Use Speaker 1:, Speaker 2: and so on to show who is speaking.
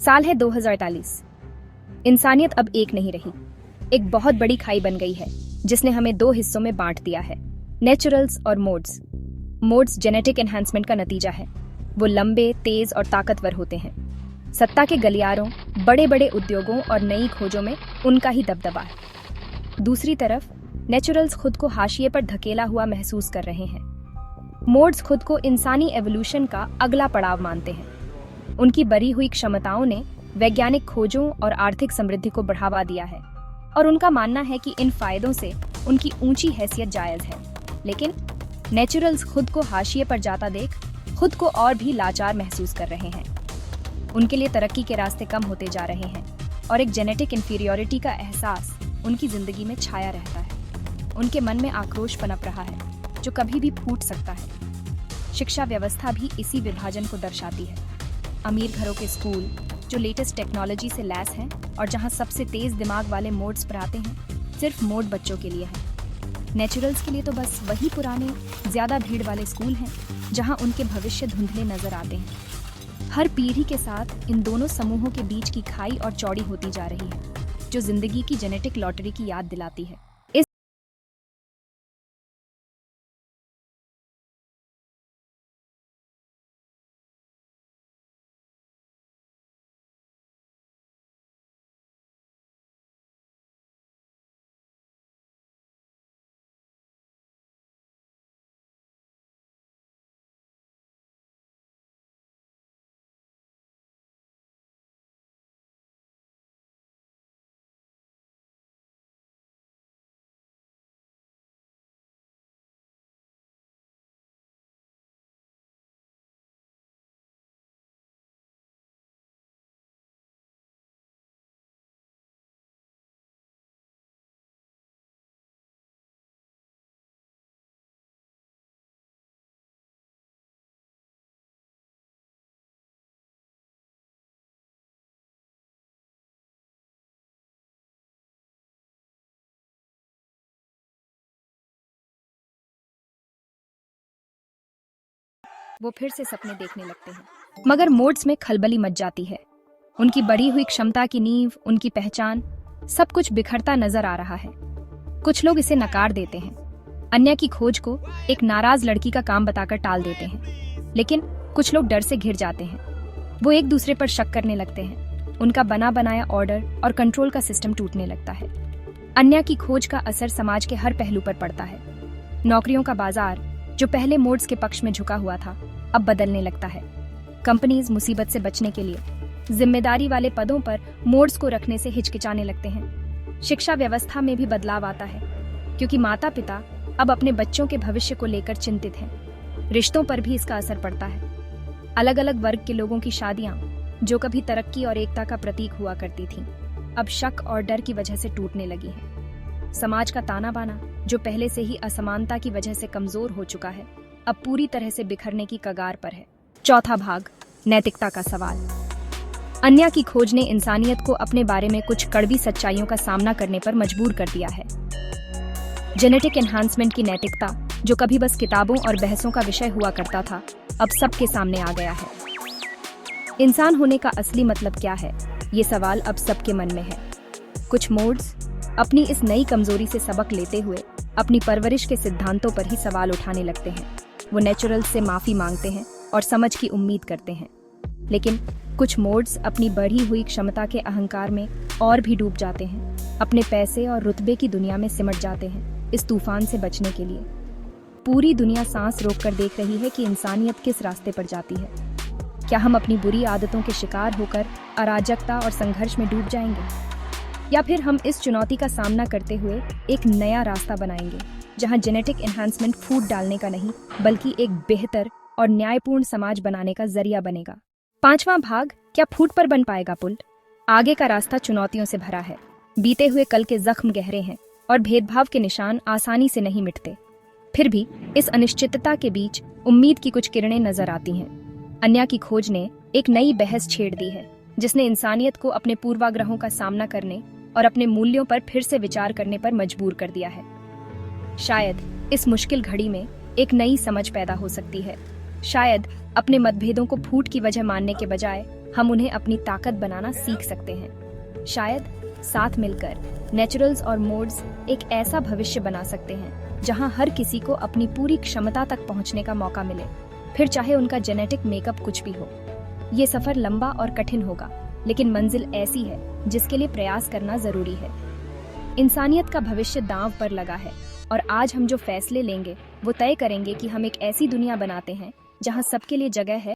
Speaker 1: साल है 2048। इंसानियत अब एक नहीं रही, एक बहुत बड़ी खाई बन गई है जिसने हमें दो हिस्सों में बांट दिया है, नेचुरल्स और मोड्स। मोड्स जेनेटिक एनहांसमेंट का नतीजा है। वो लंबे, तेज और ताकतवर होते हैं। सत्ता के गलियारों, बड़े बड़े उद्योगों और नई खोजों में उनका ही दबदबा है। दूसरी तरफ नेचुरल्स खुद को हाशिए पर धकेला हुआ महसूस कर रहे हैं। मोड्स खुद को इंसानी एवोल्यूशन का अगला पड़ाव मानते हैं। उनकी बढ़ी हुई क्षमताओं ने वैज्ञानिक खोजों और आर्थिक समृद्धि को बढ़ावा दिया है और उनका मानना है कि इन फायदों से उनकी ऊंची हैसियत जायज है। लेकिन नेचुरल्स खुद को हाशिए पर जाता देख खुद को और भी लाचार महसूस कर रहे हैं। उनके लिए तरक्की के रास्ते कम होते जा रहे हैं और एक जेनेटिक इंफीरियरिटी का एहसास उनकी जिंदगी में छाया रहता है। उनके मन में आक्रोश पनप रहा है जो कभी भी फूट सकता है। शिक्षा व्यवस्था भी इसी विभाजन को दर्शाती है। अमीर घरों के स्कूल जो लेटेस्ट टेक्नोलॉजी से लैस हैं और जहां सबसे तेज दिमाग वाले मोड्स पढ़ाते हैं, सिर्फ मोड बच्चों के लिए है। नेचुरल्स के लिए तो बस वही पुराने, ज्यादा भीड़ वाले स्कूल हैं जहां उनके भविष्य धुंधले नजर आते हैं। हर पीढ़ी के साथ इन दोनों समूहों के बीच की खाई और चौड़ी होती जा रही है, जो जिंदगी की जेनेटिक लॉटरी की याद दिलाती है। वो फिर से सपने देखने लगते हैं, मगर मोड्स में खलबली मच जाती है। उनकी बढ़ी हुई क्षमता की नींव, उनकी पहचान, सब कुछ बिखरता नजर आ रहा है। कुछ लोग इसे नकार देते हैं, अन्य की खोज को एक नाराज लड़की का काम बताकर टाल देते हैं। लेकिन कुछ लोग डर से घिर जाते हैं। वो एक दूसरे पर शक करने लगते हैं। उनका बना बनाया ऑर्डर और कंट्रोल का सिस्टम टूटने लगता है। अन्य की खोज का असर समाज के हर पहलू पर पड़ता है। नौकरियों का बाजार जो पहले मोड्स के पक्ष में झुका हुआ था, अब बदलने लगता है। कंपनीज मुसीबत से बचने के लिए जिम्मेदारी वाले पदों पर मोड्स को रखने से हिचकिचाने लगते हैं। शिक्षा व्यवस्था में भी बदलाव आता है, क्योंकि माता पिता अब अपने बच्चों के भविष्य को लेकर चिंतित हैं। रिश्तों पर भी इसका असर पड़ता है। अलग अलग वर्ग के लोगों की शादियां, जो कभी तरक्की और एकता का प्रतीक हुआ करती थीं, अब शक और डर की वजह से टूटने लगी हैं। समाज का ताना बाना, जो पहले से ही असमानता की वजह से कमजोर हो चुका है, अब पूरी तरह से बिखरने की कगार पर है। चौथा भाग, नैतिकता का सवाल। अन्य की खोज ने इंसानियत को अपने बारे में कुछ कड़वी सच्चाइयों का सामना करने पर मजबूर कर दिया है। जेनेटिक एनहांसमेंट की नैतिकता, जो कभी बस किताबों और बहसों का विषय हुआ करता था, अब सबके सामने आ गया है। इंसान होने का असली मतलब क्या है, ये सवाल अब सबके मन में है। कुछ मोड्स अपनी इस नई कमजोरी से सबक लेते हुए अपनी परवरिश के सिद्धांतों पर ही सवाल उठाने लगते हैं। वो नेचुरल्स से माफी मांगते हैं और समझ की उम्मीद करते हैं। लेकिन कुछ मोड्स अपनी बढ़ी हुई क्षमता के अहंकार में और भी डूब जाते हैं। अपने पैसे और रुतबे की दुनिया में सिमट जाते हैं। इस तूफान से बचने के लिए पूरी दुनिया सांस रोककर देख रही है कि इंसानियत किस रास्ते पर जाती है। क्या हम अपनी बुरी आदतों के शिकार होकर अराजकता और संघर्ष में डूब जाएंगे, या फिर हम इस चुनौती का सामना करते हुए एक नया रास्ता बनाएंगे, जहां जेनेटिक एनहांसमेंट फूट डालने का नहीं, बल्कि एक बेहतर और न्यायपूर्ण समाज बनाने का जरिया बनेगा। पांचवां भाग, क्या फूट पर बन पाएगा पुल? आगे का रास्ता चुनौतियों से भरा है। बीते हुए कल के जख्म गहरे हैं और भेदभाव के निशान आसानी से नहीं मिटते। फिर भी इस अनिश्चितता के बीच उम्मीद की कुछ किरणें नजर आती हैं। अन्य की खोज ने एक नई बहस छेड़ दी है, जिसने इंसानियत को अपने पूर्वाग्रहों का सामना करने और अपने मूल्यों पर फिर से विचार करने पर मजबूर कर दिया है। शायद इस मुश्किल घड़ी में एक नई समझ पैदा हो सकती है। शायद अपने मतभेदों को फूट की वजह मानने के बजाय हम उन्हें अपनी ताकत बनाना सीख सकते हैं। शायद साथ मिलकर नेचुरल्स और मोड्स एक ऐसा भविष्य बना सकते हैं जहां हर किसी को अपनी पूरी क्षमता तक पहुंचने का मौका मिले, फिर चाहे उनका जेनेटिक मेकअप कुछ भी हो। ये सफर लंबा और कठिन होगा, लेकिन मंजिल ऐसी है जिसके लिए प्रयास करना जरूरी है। इंसानियत का भविष्य दांव पर लगा है और आज हम जो फैसले लेंगे वो तय करेंगे कि हम एक ऐसी दुनिया बनाते हैं जहां सबके लिए जगह है